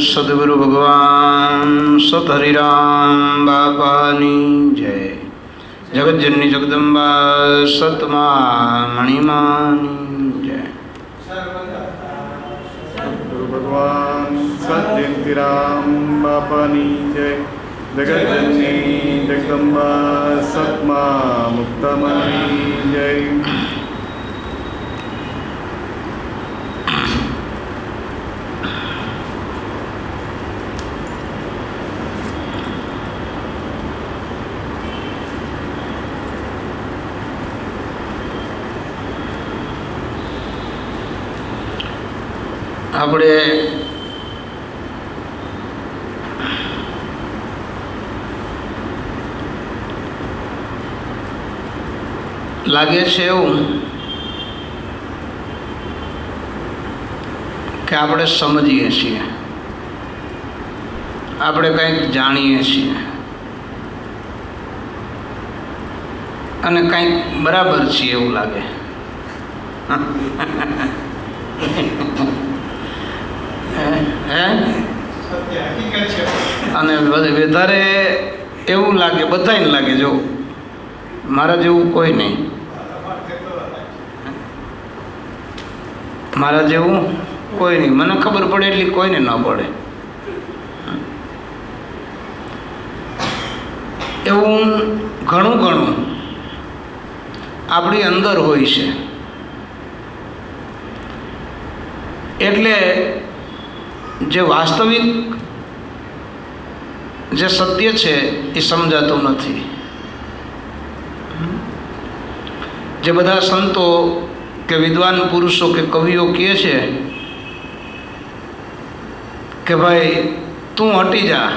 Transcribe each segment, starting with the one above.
સદગુરુ ભગવાન સતહરિરામ બાપાની જય. જગતજનની જગદંબા સતમા મણિમાની જય. સદગુરુ ભગવાન સતજયંતિરામ બાપાની જય. જગતજનની જગદંબા સતમા મુક્તમની જય. આપણે લાગે છે એવું કે આપણે સમજીએ છીએ, આપણે કંઈક જાણીએ છીએ અને કંઈક બરાબર છીએ એવું લાગે. અને વધારે એવું લાગે, બધાને લાગે જો મારા જેવું કોઈ નહીં, મારા જેવું કોઈ નહીં, મને ખબર પડે એટલી કોઈને ન પડે એવું ઘણું ઘણું આપણી અંદર હોય છે. એટલે જે વાસ્તવિક જે સત્ય છે એ સમજાતું નથી. જે બધા સંતો કે વિદ્વાન પુરુષો કે કવિઓ કહે છે કે ભાઈ તું હટી જા,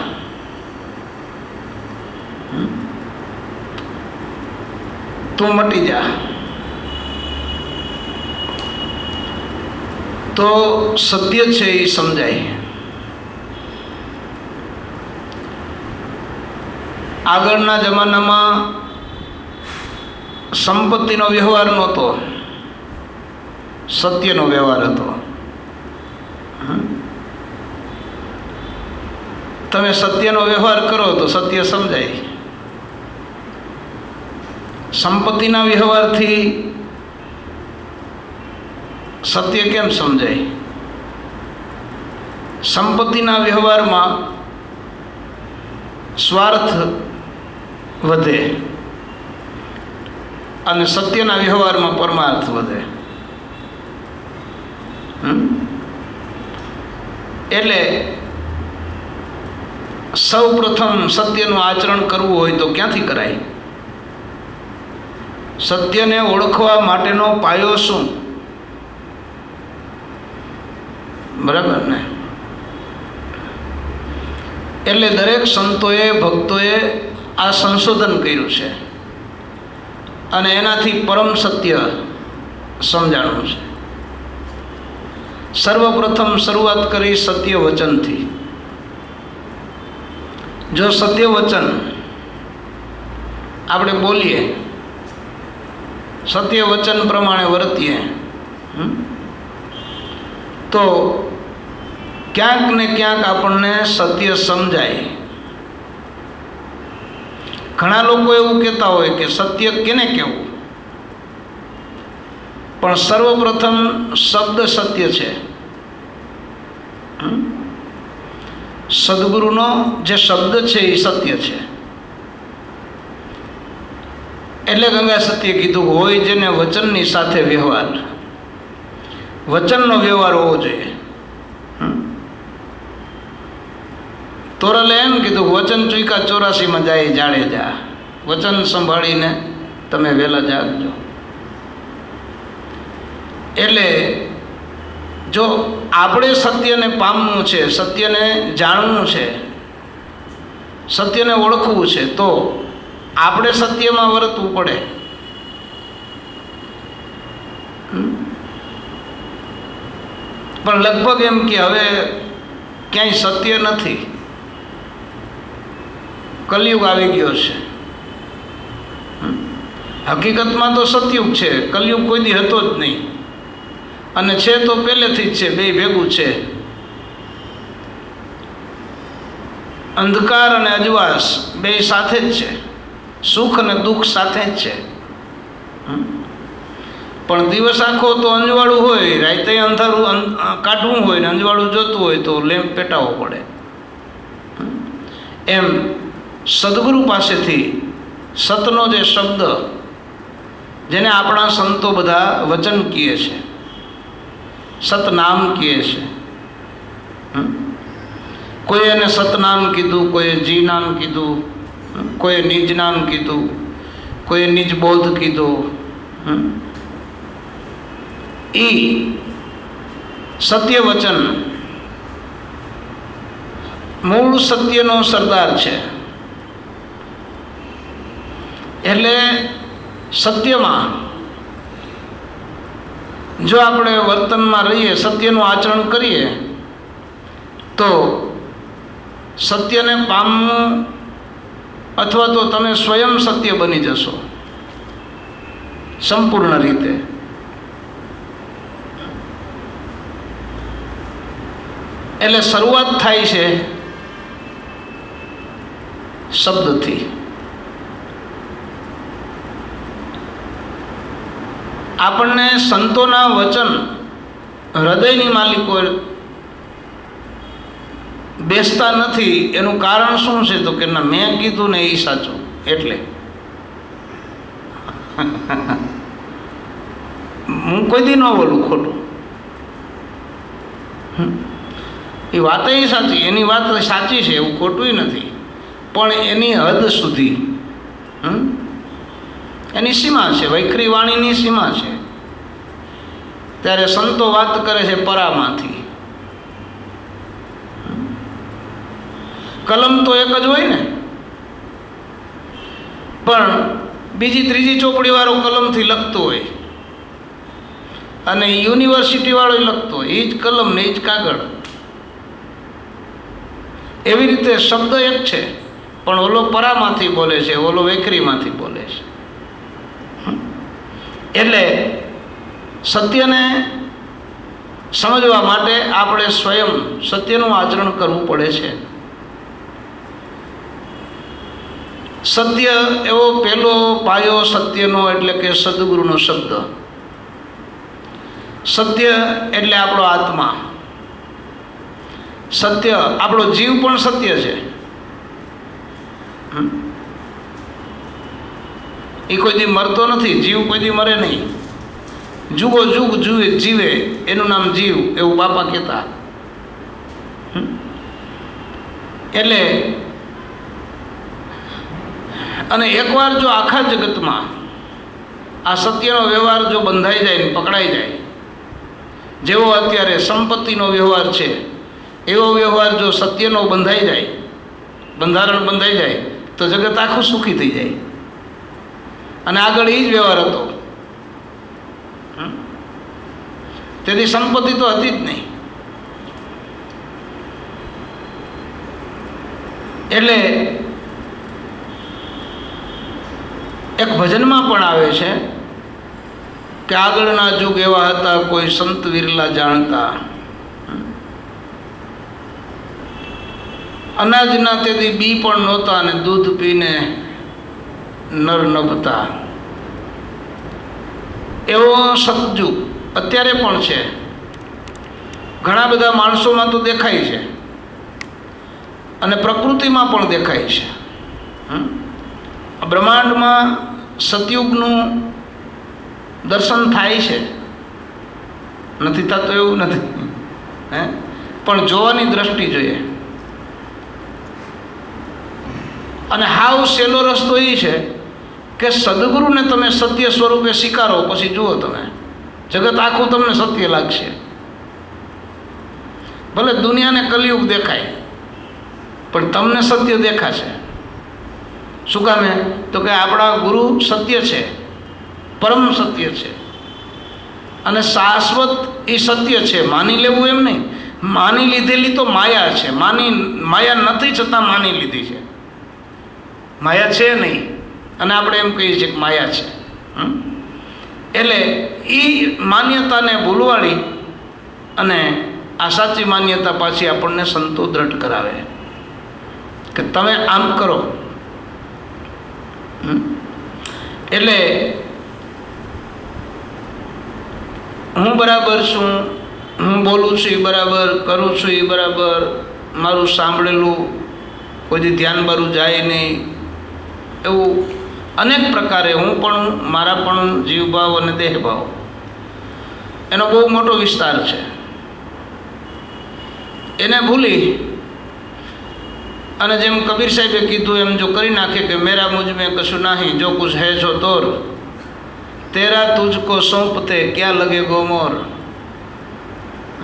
તું મટી જા, તો સત્ય છે એ સમજાય. આગળના જમાનામાં સંપત્તિનો વ્યવહાર નહોતો, સત્યનો વ્યવહાર હતો. તમે સત્યનો વ્યવહાર કરો તો સત્ય સમજાય. સંપત્તિના વ્યવહારથી સત્ય કેમ સમજાય? સંપત્તિના વ્યવહારમાં સ્વાર્થ વધે અને સત્યના વ્યવહારમાં પરમાર્થ વધે. એટલે સૌ પ્રથમ સત્યનું આચરણ કરવું હોય તો ક્યાંથી કરાય? સત્યને ઓળખવા માટેનો પાયો શું? બરાબર ને? એટલે દરેક સંતોએ ભક્તોએ આ સંશોધન કર્યું છે અને એનાથી પરમ સત્ય સમજાણું છે. સર્વપ્રથમ શરૂઆત કરી સત્ય વચનથી. જો સત્ય વચન આપણે બોલીએ, સત્ય વચન પ્રમાણે વર્તીએ તો ક્યાંક ને ક્યાંક આપણને સત્ય સમજાય. ઘણા લોકો એવું કહેતા હોય કે સત્ય કેને કહેવું? પણ સર્વપ્રથમ શબ્દ સત્ય છે. સદગુરુનો જે શબ્દ છે એ સત્ય છે. એટલે ગંગા સત્ય કીધું હોય જેને વચનની સાથે વ્યવહાર, વચનનો વ્યવહાર હોવો જોઈએ. તોરલે એમ કીધું વચન ચૂક્યા 84માં જાય જાડે જા. વચન સંભાળીને તમે વહેલા જાગજો. એટલે જો આપણે સત્યને પામવું છે, સત્યને જાણવું છે, સત્યને ઓળખવું છે તો આપણે સત્યમાં વર્તવું પડે. પણ લગભગ એમ કે હવે ક્યાંય સત્ય નથી, કલયુગ આવી ગયો છે. હકીકતમાં તો સતયુગ છે, કલયુગ કોઈ દી હતો જ નહીં. અને છે તો પહેલેથી જ છે, બે ભેગું છે. અંધકાર અને અજવાસ બે સાથે જ છે, સુખ અને દુઃખ સાથે જ છે. પણ દિવસ આખો તો અંજવાળું હોય, રાતે અંધારું કાઢવું હોય ને અંજવાળું જોતું હોય તો લેમ્પ પેટાવવો પડે. એમ સદગુરુ પાસેથી સતનો જે શબ્દ, જેને આપણા સંતો બધા વચન કહે છે, સતનામ કહે છે. કોઈએ એને સતનામ કીધું, કોઈએ જી નામ કીધું, કોઈએ નિજ નામ કીધું, કોઈએ નિજ બોધ કીધો. એ સત્ય વચન મૂળ સત્યનો સરદાર છે. એટલે સત્યમાં જો આપણે વર્તનમાં રહીએ, સત્યનું આચરણ કરીએ તો સત્યને પામવું, અથવા તો તમે સ્વયં સત્ય બની જશો સંપૂર્ણ રીતે. એટલે શરૂઆત થાય છે શબ્દથી. આપણને સંતોના વચન હૃદયની માલિકો બેસતા નથી. એનું કારણ શું છે? તો કે ના, મેં કીધું ને એ સાચું. એટલે હું કોઈ દી ન બોલું ખોટું. એ વાત એ સાચી, એની વાત સાચી છે, એવું ખોટું નથી, પણ એની હદ સુધી, એની સીમા છે, વૈખરી વાણીની સીમા છે. ત્યારે સંતો વાત કરે છે પરામાંથી. કલમ તો એક જ હોય ને, પણ બીજી ત્રીજી ચોપડી વાળો કલમથી લખતો હોય અને યુનિવર્સિટી વાળો લખતો હોય, એ જ કલમ ને એ જ કાગળ. એવી રીતે શબ્દ એક છે, પણ ઓલો પરામાંથી બોલે છે, ઓલો વેકરીમાંથી બોલે છે. એટલે સત્યને સમજવા માટે આપણે સ્વયં સત્યનું આચરણ કરવું પડે છે. સત્ય એવો પહેલો પાયો સત્યનો એટલે કે સદગુરુનો શબ્દ. સત્ય એટલે આપણો આત્મા. સત્ય, આપણો જીવ પણ સત્ય છે. એ કોઈ દી મરતો નથી, જીવ કોઈ દી મરે નહીં. જુગો જુગ જીવે, એનું નામ જીવ, એવું બાપા કહેતા. એટલે અને એકવાર જો આખા જગતમાં આ સત્યનો વ્યવહાર જો બંધાઈ જાય ને પકડાઈ જાય, જેવો અત્યારે સંપત્તિનો વ્યવહાર છે, એવો વ્યવહાર જો સત્યનો બંધાઈ જાય, બંધારણ બંધાઈ જાય, તો જગત આખું સુખી થઈ જાય. અને આગળ એ જ વ્યવહાર હતો. તેથી સંપત્તિ તો હતી જ નહીં. એટલે એક ભજનમાં પણ આવે છે કે આગળના યુગ એવા હતા, કોઈ સંત વિરલા જાણતા, અનાજના તેથી બી પણ નહોતા અને દૂધ પીને નર નભતા. એવો સતયુગ અત્યારે પણ છે. ઘણા બધા માણસોમાં તો દેખાય છે અને પ્રકૃતિમાં પણ દેખાય છે. બ્રહ્માંડમાં સતયુગનું દર્શન થાય છે, નથી થતું એવું નથી, પણ જોવાની દ્રષ્ટિ જોઈએ. અને હાવ સહેલો રસ્તો એ છે કે સદગુરુને તમે સત્ય સ્વરૂપે સ્વીકારો, પછી જુઓ તમે જગત આખું તમને સત્ય લાગશે. ભલે દુનિયાને કલિયુગ દેખાય, પણ તમને સત્ય દેખાશે. શું કામે? તો કે આપણા ગુરુ સત્ય છે, પરમ સત્ય છે, અને શાશ્વત એ સત્ય છે. માની લેવું એમ નહીં, માની લીધેલી તો માયા છે. માયા નથી છતાં માની લીધી છે. માયા છે નહીં અને આપણે એમ કહીએ છીએ કે માયા છે. એટલે એ માન્યતાને ભૂલવાડી અને આ સાચી માન્યતા પાછી આપણને સંતો દ્રઢ કરાવે. કે તમે આમ કરો. એટલે હું બરાબર છું, હું બોલું છું એ બરાબર, કરું છું એ બરાબર, મારું સાંભળેલું કોઈ ધ્યાન મારું જાય નહીં, એવું અનેક પ્રકારે હું પણ, મારા પણ જીવભાવ અને દેહભાવ, એનો બહુ મોટો વિસ્તાર છે. એને ભૂલી અને જેમ કબીર સાહેબે કીધું એમ જો કરી નાખે કે મેરા મુझ में કશું નહીં, જો કુછ હૈ જો તોર, તેરા તુજકો સોંપતે ક્યાં લગે ગોમોર.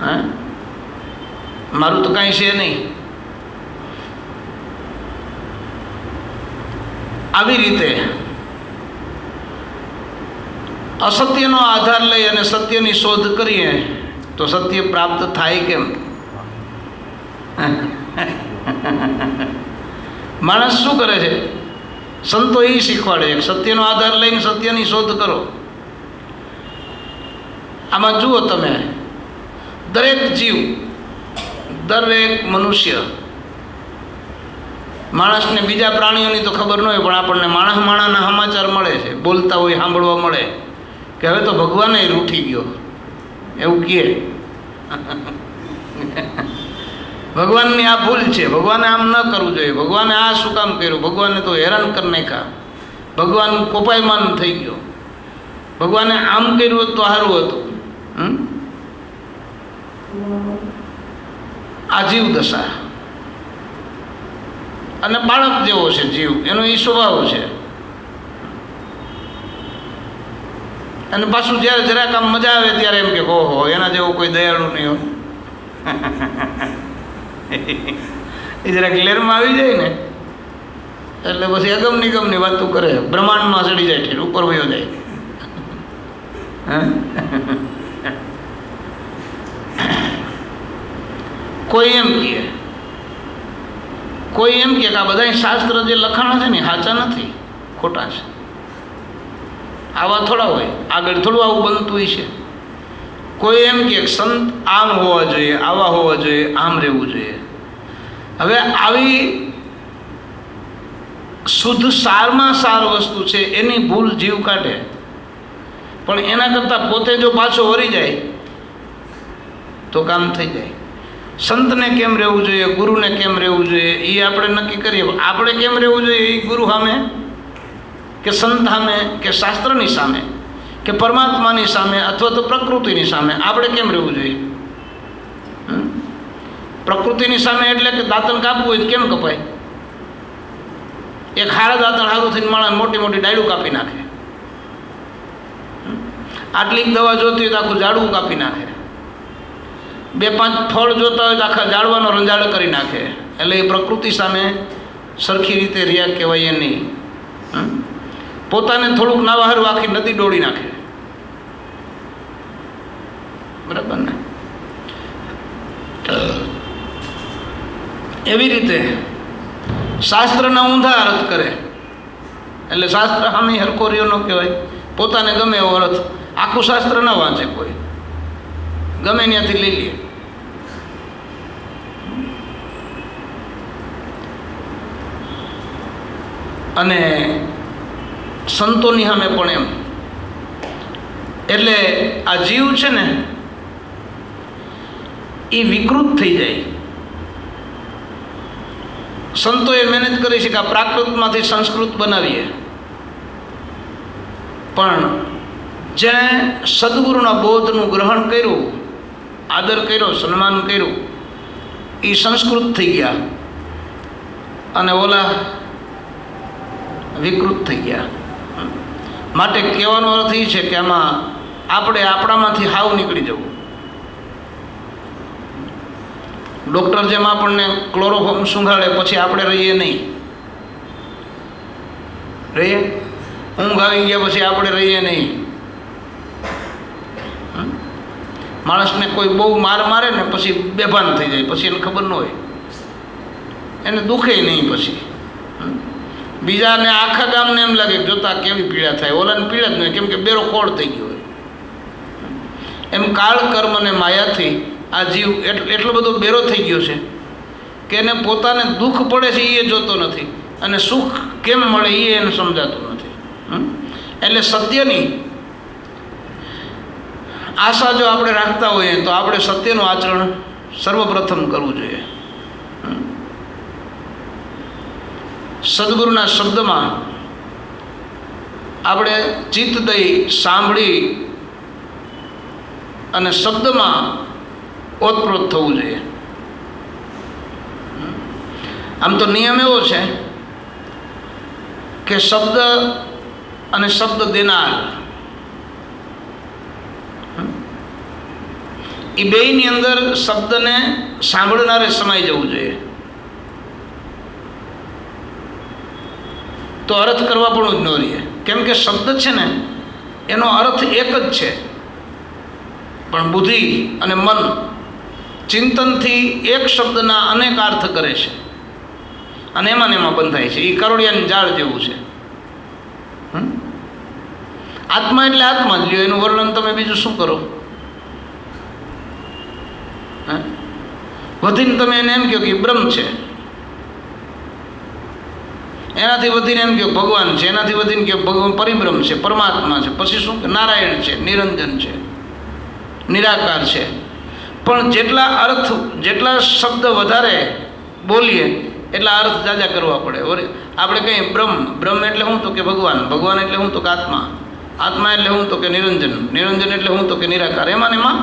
હા, મારું તો કાંઈ છે નહીં. આવી રીતે અસત્યનો આધાર લઈ અને સત્યની શોધ કરીએ તો સત્ય પ્રાપ્ત થાય કેમ? માણસ શું કરે છે? સંતો એ શીખવાડે છે સત્યનો આધાર લઈને સત્યની શોધ કરો. આમાં જુઓ તમે, દરેક જીવ, દરેક મનુષ્ય, માણસને બીજા પ્રાણીઓની તો ખબર ન હોય, પણ આપણને માણસના સમાચાર મળે છે, બોલતા હોય સાંભળવા મળે કે હવે તો ભગવાને રૂઠી ગયો, એવું કહે. ભગવાનની આ ભૂલ છે, ભગવાને આમ ન કરવું જોઈએ, ભગવાને આ શું કામ કર્યું, ભગવાને તો હેરાન કરી નાખ્યા, ભગવાન કોપાયમાન થઈ ગયો, ભગવાને આમ કર્યું હોત તો સારું હતું. આ જીવ દશા અને બાળક જેવો છે જીવ, એનો એ સ્વભાવ છે. અને પાછું જ્યારે જરાક આમ મજા આવે ત્યારે એમ કે ઓહો એના જેવો કોઈ દયાળુ નહીં હોય. એ જરાક લેરમાં આવી જાય ને એટલે પછી અગમ નિગમની વાતો કરે, બ્રહ્માંડમાં ચડી જાય, ઠેર ઉપર વયો જાય. કોઈ એમ કહે, કોઈ એમ કે આ બધા શાસ્ત્ર જે લખાણા છે ને સાચા નથી, ખોટા છે. આવા થોડા હોય, આગળ થોડું આવું બનતું હોય છે. કોઈ એમ કે સંત આમ હોવા જોઈએ, આવા હોવા જોઈએ, આમ રહેવું જોઈએ. હવે આવી શુદ્ધ સારમાં સાર વસ્તુ છે, એની ભૂલ જીવ કાઢે, પણ એના કરતાં પોતે જો પાછો વળી જાય તો કામ થઈ જાય. સંતને કેમ રહેવું જોઈએ, ગુરુને કેમ રહેવું જોઈએ એ આપણે નક્કી કરીએ. આપણે કેમ રહેવું જોઈએ એ ગુરુ સામે કે સંત સામે કે શાસ્ત્રની સામે કે પરમાત્માની સામે અથવા તો પ્રકૃતિની સામે આપણે કેમ રહેવું જોઈએ? પ્રકૃતિની સામે એટલે કે દાંતણ કાપવું હોય કેમ કપાય? એક હારા દાંતણ સારું થઈને માણસ મોટી મોટી ડાયડું કાપી નાખે. આટલી દવા જોતી હોય તો આખું ઝાડવું કાપી નાખે. 2-5 ફળ જોતા હોય તો આખા ઝાડવાનો રંજાડ કરી નાખે. એટલે એ પ્રકૃતિ સામે સરખી રીતે રહ્યા કહેવાય નહીં. પોતાને થોડુંક નાવા હારું આખી નદી ડોળી નાખે. બરાબર ને? એવી રીતે શાસ્ત્રના ઊંધા અર્થ કરે એટલે શાસ્ત્ર સામે હરખો રહ્યો ન કહેવાય. પોતાને ગમે એવો અર્થ, આખું શાસ્ત્ર ન વાંચે કોઈ, ગમે ત્યાંથી લઈ લે. અને સંતોની સામે પણ એમ. એટલે આ જીવ છે ને એ વિકૃત થઈ જાય. સંતોએ મહેનત કરી છે કે આ પ્રાકૃતમાંથી સંસ્કૃત બનાવીએ, પણ જેણે સદગુરુના બોધનું ગ્રહણ કર્યું, આદર કર્યો, સન્માન કર્યું, એ સંસ્કૃત થઈ ગયા અને ઓલા વિકૃત થઈ ગયા. માટે કહેવાનો અર્થ એ છે કે આમાં આપણે આપણામાંથી હાવ નીકળી જવું. ડૉક્ટર જેમ આપણને ક્લોરોફોર્મ સૂંઘાડે પછી આપણે રહીએ નહીં, રહીએ? ઊંઘ આવી ગયા પછી આપણે રહીએ નહીં. માણસને કોઈ બહુ માર મારે ને પછી બેભાન થઈ જાય, પછી એને ખબર ન હોય, એને દુખે નહીં. પછી બીજાને આખા ગામને એમ લાગે જોતા કેવી પીડા થાય, ઓલાને પીડા જ નહીં, કેમ કે બેરો ખોળ થઈ ગયો હોય. એમ કાળ કર્મ અને માયાથી આ જીવ એટલો બધો બેરો થઈ ગયો છે કે એને પોતાને દુઃખ પડે છે એ જોતો નથી અને સુખ કેમ મળે એ એને સમજાતું નથી. એટલે સત્યની આશા જો આપણે રાખતા હોઈએ તો આપણે સત્યનું આચરણ સર્વપ્રથમ કરવું જોઈએ. સદગુરુના શબ્દમાં આપણે ચિત્ત દઈ સાંભળી અને શબ્દમાં ઓતપ્રોત થવું જોઈએ. આમ તો નિયમ એવો છે કે શબ્દ અને શબ્દ દેનાર એ બેયની અંદર શબ્દને સાંભળનારે સમાઈ જવું જોઈએ. તો અર્થ કરવા પણ જ ન રહીએ. કેમ કે શબ્દ છે ને એનો અર્થ એક જ છે, પણ બુદ્ધિ અને મન ચિંતનથી એક શબ્દના અનેક અર્થ કરે છે અને એમાં ને એમાં બંધાય છે. એ કરોડિયાની જાળ જેવું છે. આત્મા એટલે આત્મા જ લ્યો, એનું વર્ણન તમે બીજું શું કરો? વધીને તમે એને એમ કહો કે બ્રહ્મ છે, એનાથી વધીને એમ કહો ભગવાન છે, એનાથી વધીને કહો ભગવાન પરિબ્રહ્મ છે, પરમાત્મા છે, પછી શું કે નારાયણ છે, નિરંજન છે, નિરાકાર છે. પણ જેટલા અર્થ, જેટલા શબ્દ વધારે બોલીએ એટલા અર્થ જાજા કરવા પડે. આપણે કહીએ બ્રહ્મ, બ્રહ્મ એટલે શું તો કે ભગવાન, ભગવાન એટલે શું તો કે આત્મા, આત્મા એટલે શું તો કે નિરંજન, નિરંજન એટલે શું તો કે નિરાકાર. એમાં ને એમાં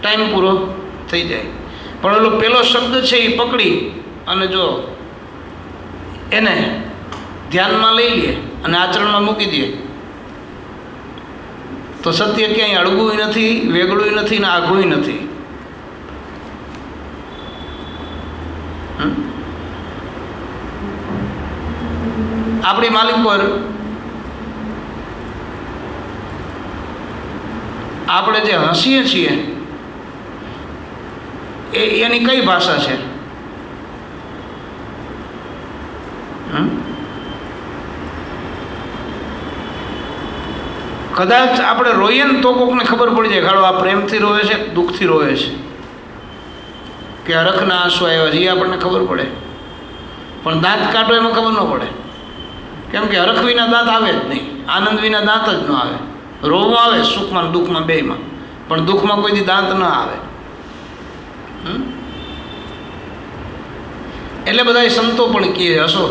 ટાઈમ પૂરો થઈ જાય. પણ ઓલો પેલો શબ્દ છે એ પકડી અને જો એને ધ્યાનમાં લઈ લઈએ અને આચરણમાં મૂકી દઈએ તો સત્ય ક્યાંય અળગું નથી, વેગળું નથી ને આઘું નથી. આપણી માલિક પર આપણે જે હસીએ છીએ એની કઈ ભાષા છે? કદાચ આપણે રોઈએ ને તો કોકને ખબર પડી જાય ગાળો આ પ્રેમથી રોવે છે, દુઃખથી રોવે છે, કે હરખના આંસુ આવ્યા છે એ આપણને ખબર પડે. પણ દાંત કાઢો એમાં ખબર ન પડે. કેમ કે હરખ વિના દાંત આવે જ નહીં, આનંદ વિના દાંત જ ન આવે. રોવું આવે સુખમાં દુઃખમાં બેયમાં, પણ દુઃખમાં કોઈ દી દાંત ન આવે. એટલે બધા સંતો પણ કહે હસો.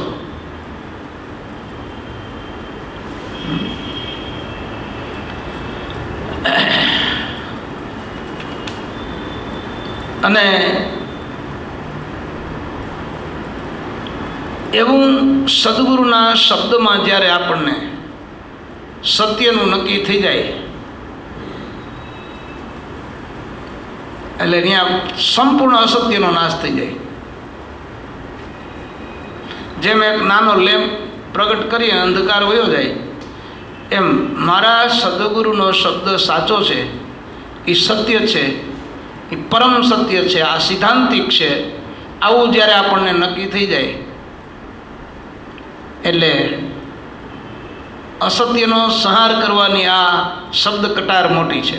અને એવું સદગુરુના શબ્દમાં જ્યારે આપણને સત્યનું નક્કી થઈ જાય એટલે ત્યાં સંપૂર્ણ અસત્યનો નાશ થઈ જાય. જેમ એક નાનો લેમ્પ પ્રગટ કરીએ અંધકાર વયો જાય, એમ મારા સદગુરુનો શબ્દ સાચો છે, એ સત્ય છે, એ પરમ સત્ય છે, આ સિદ્ધાંતિક છે, આવું જ્યારે આપણને નક્કી થઈ જાય એટલે અસત્યનો સંહાર કરવાની આ શબ્દ કટાર મોટી છે.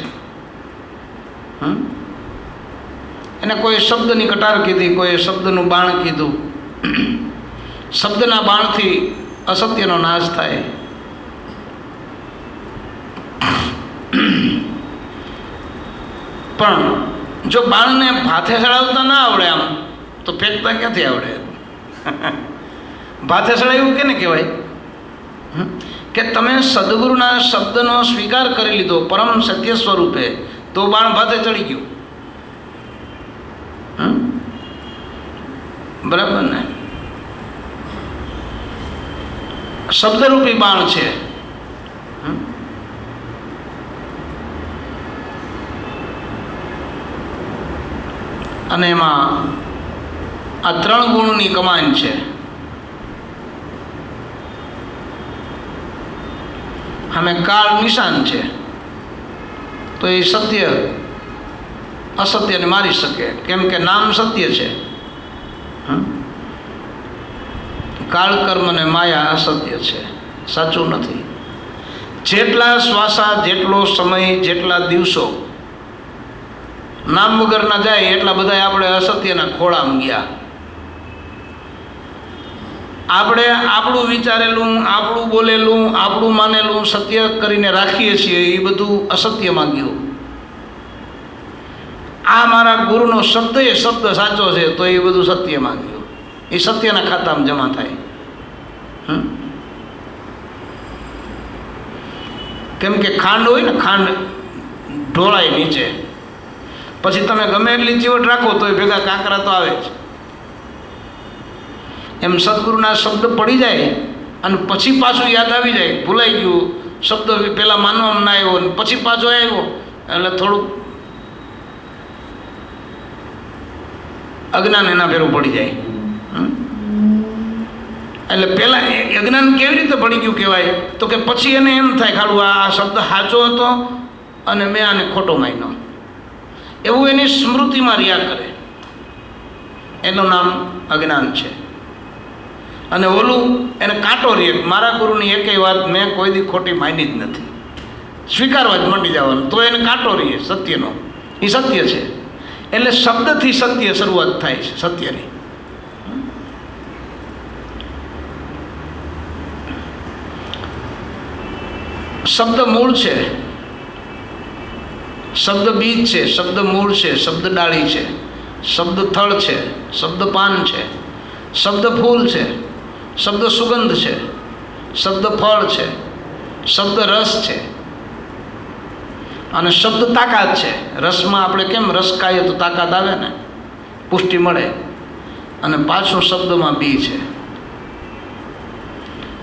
એને કોઈ શબ્દની કટાર કીધી, કોઈ શબ્દનું બાણ કીધું. શબ્દના બાણથી અસત્યનો નાશ થાય. પણ જો બાણને ભાથે ચડાવતા ના આવડે આમ તો ફેંકતા ક્યાંથી આવડે? ભાથે ચડાવ્યું કેને કહેવાય? કે તમે સદગુરુના શબ્દનો સ્વીકાર કરી લીધો પરમ સત્ય સ્વરૂપે, તો બાણ ભાથે ચડી ગયું. બરાબર ને? શબ્દરૂપી બાણ છે. અને એમાં આ 3 ગુણની કમાન છે. અમે કાળ નિશાન છે, તો એ સત્ય અસત્યને મારી શકે. કેમ કે નામ સત્ય છે, કાળ કર્મ ને માયા અસત્ય છે, સાચું નથી. જેટલા શ્વાસા, જેટલો સમય, જેટલા દિવસો નામ વગરના જાય એટલા બધા આપણે અસત્યના ખોળામાં ગયા. આપણે આપણું વિચારેલું, આપણું બોલેલું, આપણું માનેલું સત્ય કરીને રાખીએ છીએ, એ બધું અસત્યમાં ગયું. આ મારા ગુરુનો શબ્દ એ શબ્દ સાચો છે તો એ બધું સત્યમાં ગયું, એ સત્યના ખાતામાં જમા થાય. કેમ કે ખાંડ હોય ને, ખાંડ ઢોળાય નીચે, પછી તમે ગમે એટલી ચીવટ રાખો તો એ ભેગા કાંકરા તો આવે જ. એમ સદગુરુના શબ્દ પડી જાય અને પછી પાછું યાદ આવી જાય, ભૂલાઈ ગયું, શબ્દ પહેલાં માનવામાં ના આવ્યો અને પછી પાછો આવ્યો, એટલે થોડુંક અજ્ઞાન એના ભેરું પડી જાય. એટલે પહેલાં અજ્ઞાન કેવી રીતે પડી ગયું કહેવાય? તો કે પછી એને એમ થાય ખાલું આ શબ્દ સાચો હતો અને મેં આને ખોટો માન્યો, એવું એની સ્મૃતિમાં રહ્યા કરે. એનું નામ અજ્ઞાન છે. અને ઓલું એને કાંટો રહે, મારા ગુરુની એકેય વાત મેં કોઈ દી ખોટી માની જ નથી, સ્વીકારવા જ મંડી જવાનું, તો એને કાંટો રહીએ સત્યનો, એ સત્ય છે. એટલે શબ્દથી સત્ય શરૂઆત થાય છે, સત્યની. શબ્દ મૂળ છે, શબ્દ બીજ છે, શબ્દ મૂળ છે, શબ્દ ડાળી છે, શબ્દ થળ છે, શબ્દ પાન છે, શબ્દ ફૂલ છે, શબ્દ સુગંધ છે, શબ્દ ફળ છે, શબ્દ રસ છે અને શબ્દ તાકાત છે. રસમાં આપણે કેમ રસ ખાઈએ તો તાકાત આવે ને, પુષ્ટિ મળે. અને પાછું શબ્દમાં બી છે.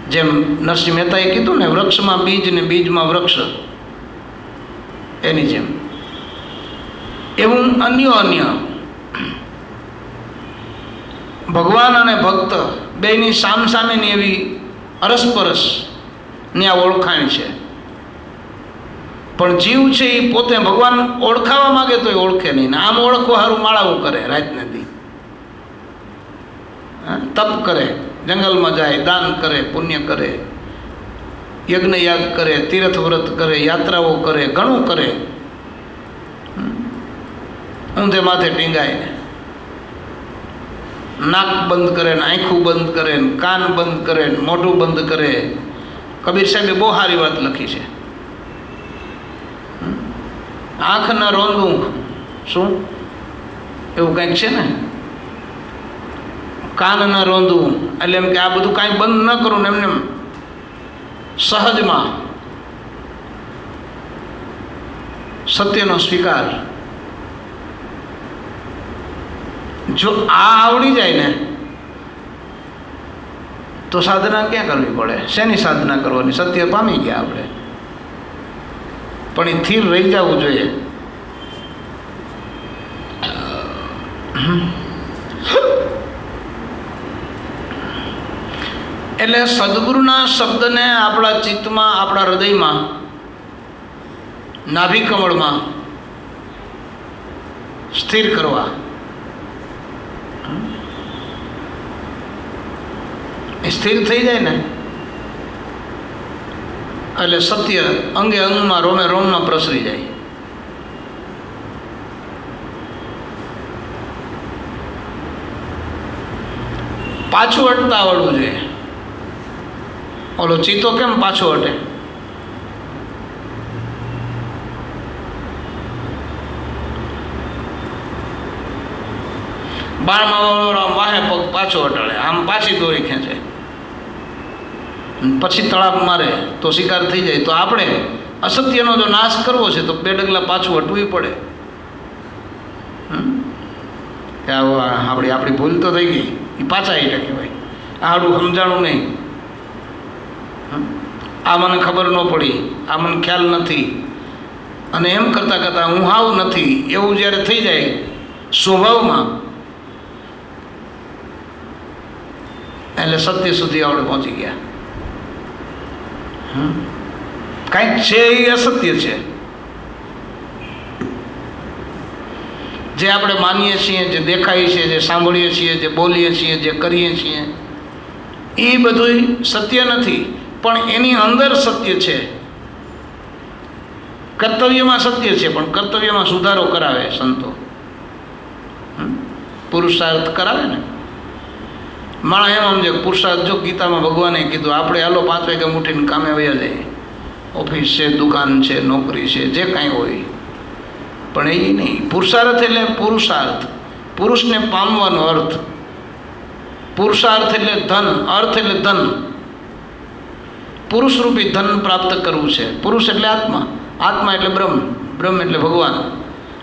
જેમ નરસિંહ મહેતાએ કીધું ને, વૃક્ષમાં બીજ ને બીજમાં વૃક્ષ, એની જેમ એવું અન્ય ભગવાન અને ભક્ત બેયની સામસામેની એવી અરસપરસની આ ઓળખાણ છે. પણ જીવ છે એ પોતે ભગવાન ઓળખાવા માગે તો એ ઓળખે નહીં. આમ ઓળખવા સારું માળાઓ કરે, રાતને દી તપ કરે, જંગલમાં જાય, દાન કરે, પુણ્ય કરે, યજ્ઞ યાગ કરે, તીર્થ વ્રત કરે, યાત્રાઓ કરે, ઘણું કરે. ઊંધે માથે ટીંગાય ને, નાક બંધ કરે ને, આંખું બંધ કરે ને, કાન બંધ કરે ને, મોઢું બંધ કરે. કબીર સાહેબે બહુ સારી વાત લખી છે. આંખના રોંદું શું એવું કંઈક છે ને, કાનના રોંદું, એટલે એમ કે આ બધું કાંઈ બંધ ન કરું ને, એમને સહજમાં સત્યનો સ્વીકાર. જો આ આવડી જાય ને તો સાધના ક્યાં કરવી પડે? શેની સાધના કરવાની? સત્ય પામી ગયા આપણે, પણ એ સ્થિર રહી જવું જોઈએ. એટલે સદગુરુના શબ્દને આપણા ચિત્તમાં, આપણા હૃદયમાં, નાભી કમળમાં સ્થિર કરવા. એ સ્થિર થઈ જાય ને એટલે સત્ય અંગે અંગમાં, રોમે રોમમાં પ્રસરી જાય. પાછું હટતા આવડવું જોઈએ. ઓલો ચિત્તો કેમ પાછો હટે? બાળમાં વાહે પગ પાછો હટાડે, આમ પાછી દોરી ખેંચે, પછી તળાપ મારે તો શિકાર થઈ જાય. તો આપણે અસત્યનો જો નાશ કરવો છે તો 2 ડગલા પાછું હટવું પડે. આપણી ભૂલ તો થઈ ગઈ, એ પાછા હીટે કહેવાય. આડું સમજાણું નહીં, આ મને ખબર ન પડી, આ મને ખ્યાલ નથી, અને એમ કરતાં કરતાં હું હાવ નથી એવું જ્યારે થઈ જાય સ્વભાવમાં, એટલે સત્ય સુધી આપણે પહોંચી ગયા. કાંઈક છે એ અસત્ય છે. જે આપણે માનીએ છીએ, જે દેખાય છે, જે સાંભળીએ છીએ, જે બોલીએ છીએ, જે કરીએ છીએ, એ બધું સત્ય નથી, પણ એની અંદર સત્ય છે. કર્તવ્યમાં સત્ય છે, પણ કર્તવ્યમાં સુધારો કરાવે સંતો, પુરુષાર્થ કરાવે ને. માણસ એમ સમજે કે પુરુષાર્થ, જો ગીતામાં ભગવાને કીધું આપણે હાલો 5 વાગે ઉઠીને કામે વયા જઈએ, ઓફિસ છે, દુકાન છે, નોકરી છે, જે કાંઈ હોય, પણ એ નહીં. પુરુષાર્થ એટલે પુરુષાર્થ, પુરુષને પામવાનો અર્થ. પુરુષાર્થ એટલે ધન, અર્થ એટલે ધન, પુરુષરૂપી ધન પ્રાપ્ત કરવું છે. પુરુષ એટલે આત્મા, આત્મા એટલે બ્રહ્મ, બ્રહ્મ એટલે ભગવાન.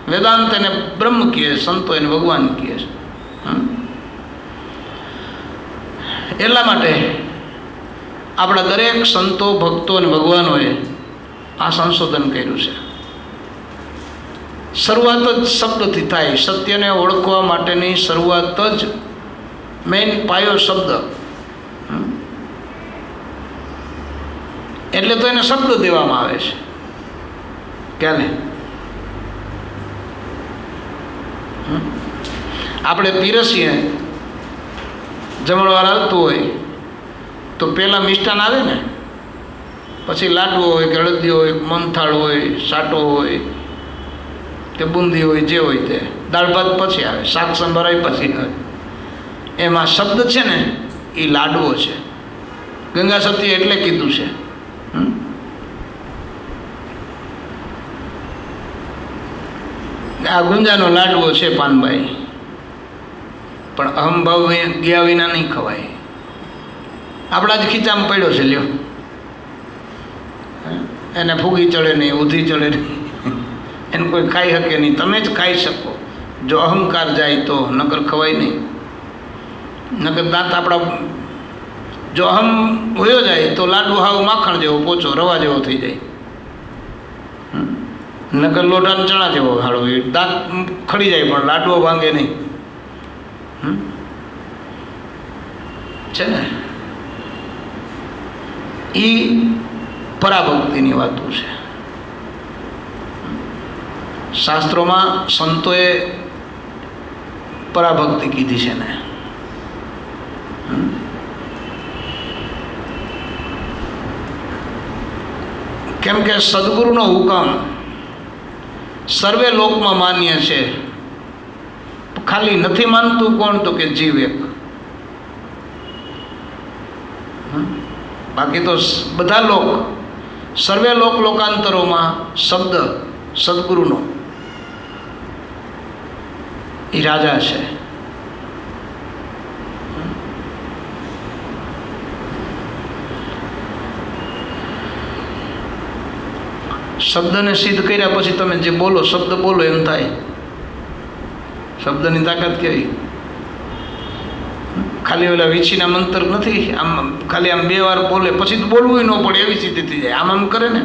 વેદાંત એને બ્રહ્મ કહે, સંતો એને ભગવાન કહે છે. એટલા માટે આપણા દરેક સંતો, ભક્તો અને ભગવાનોએ આ સંશોધન કર્યું છે. શરૂઆત જ શબ્દથી થાય. સત્યને ઓળખવા માટેની શરૂઆત જ મેઇન પાયો શબ્દ. એટલે તો એને શબ્દ દેવામાં આવે છે. ક્યારે આપણે પીરસીએ, જમણવાર આવતું હોય તો પહેલાં મિષ્ટાન આવે ને, પછી લાડવો હોય કે અડદિયો હોય, મોહનથાળ હોય, સાટો હોય કે બુંદી હોય, જે હોય તે. દાળ ભાત પછી આવે, શાક સંભારાય પછી આવે. એમાં શબ્દ છે ને એ લાડવો છે. ગંગા સતી એટલે કીધું છે. આ ગુંજાનો લાડવો છે પાનભાઈ, પણ અહમભાવ ગયા વિના નહીં ખવાય. આપણા જ ખીચામાં પડ્યો છે, લ્યો. એને ફૂગી ચડે નહીં, ઊધી ચડે નહીં, એને કોઈ ખાઈ શકે નહીં. તમે જ ખાઈ શકો જો અહંકાર જાય તો, નકર ખવાય નહીં. નકર દાંત આપણા, જો અહમ વયો જાય તો લાડુ હાવ માખણ જેવો પોચો, રવા જેવો થઈ જાય. નકર લોઢાનો ચણા જેવો હાડો, એ દાંત ખડી જાય પણ લાડવો ભાંગે નહીં. છે ને એ પરાભક્તિની વાતો છે. શાસ્ત્રોમાં સંતોએ પરાભક્તિ કીધી છે ને. કેમ કે સદગુરુનો હુકમ સર્વે લોકમાં માન્ય છે. ખાલી નથી માનતું કોણ? તો કે જીવ એક. બાકી તો બધા લોક, સર્વે લોકાંતરોમાં શબ્દ સદગુરુનો એ રાજા છે. શબ્દને સિદ્ધ કર્યા પછી તમે જે બોલો, શબ્દ બોલો એમ થાય. શબ્દની તાકાત કેવી! ખાલી ઓલા વીછીના મંત્ર નથી, આમ ખાલી આમ 2 વાર બોલે પછી તો બોલવું ન પડે એવી સ્થિતિ થઈ જાય. આમ કરે ને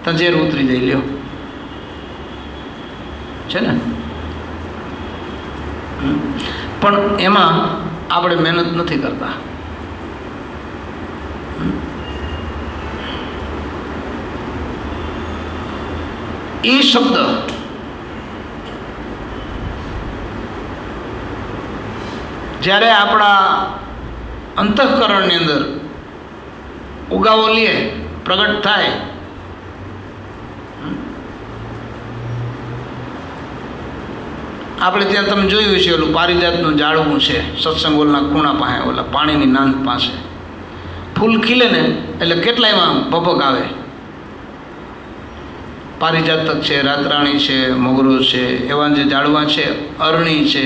તો ઝેર ઉતરી જાય. લ્યો છે ને. પણ એમાં આપણે મહેનત નથી કરતા. એ શબ્દ જ્યારે આપણા અંતઃકરણની અંદર ઉગાવો લે, પ્રગટ થાય, આપણે ત્યાં તમે જોયું છે ઓલું પારિજાતનું ઝાડવું છે સત્સંગ હોલના ખૂણા પાસે, ઓલા પાણીની નાંદ પાસે ફૂલ ખીલે ને એટલે કેટલાયમાં ભભક આવે. પારિજાતક છે, રાતરાણી છે, મોગરો છે, એવા જે ઝાડવા છે, અરણી છે,